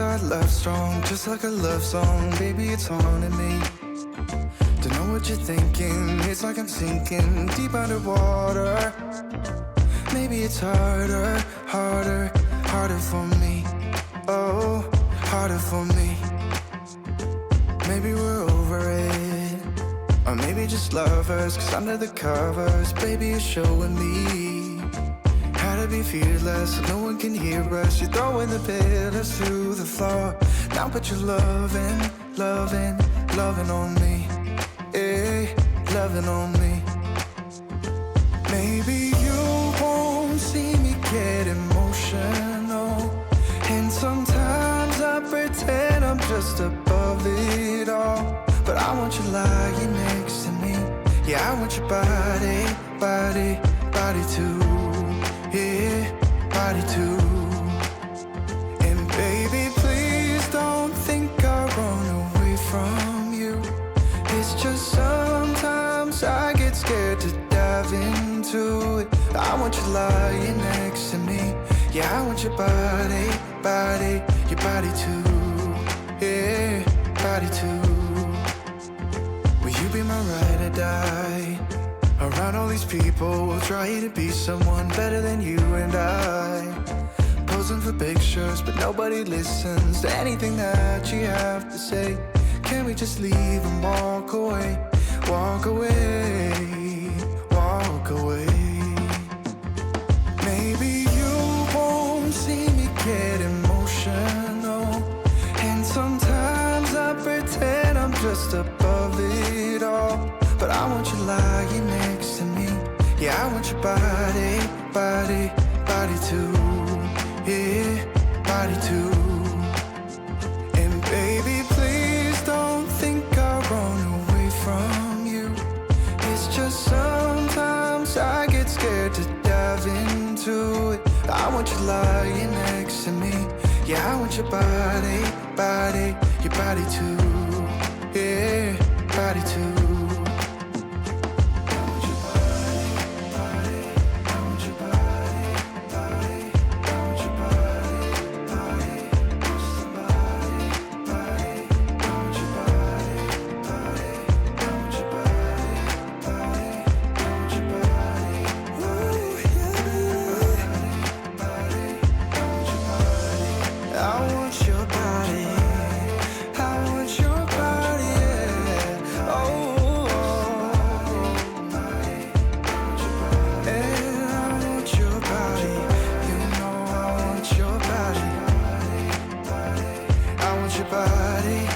our love strong, just like a love song. Baby, it's haunting me. Don't know what you're thinking. It's like I'm sinking deep underwater. Maybe it's harder, harder, harder for me. Oh, harder for me. Maybe we're over it, or maybe just lovers. Cause under the covers, baby, you're showing me how to be fearless so no one can hear us. You're throwing the pillars through the floor. Now put your loving, loving, loving on me. Yeah, loving on me. Maybe you won't see me get emotional, and sometimes I pretend I'm just above it all. But I want you lying next to me. Yeah, I want your body, body, body too. Yeah, body too. And baby, please don't think I'll run away from you. It's just sometimes I get scared to dive into it. I want you lying next to me. Yeah, I want your body, body, your body too. Yeah, body too. Will you be my ride or die? Around all these people, we'll try to be someone better than you and I. Posing for pictures, but nobody listens to anything that you have to say. Can we just leave and walk away? Walk away, walk away. Maybe you won't see me get emotional, and sometimes I pretend I'm just above it all. But I want you lying next to me. Yeah, I want your body, body, body too. Yeah, body too. And baby, please don't think I'll run away from you. It's just sometimes I get scared to dive into it. I want you lying next to me. Yeah, I want your body, body, your body too. Yeah, body too. Your body,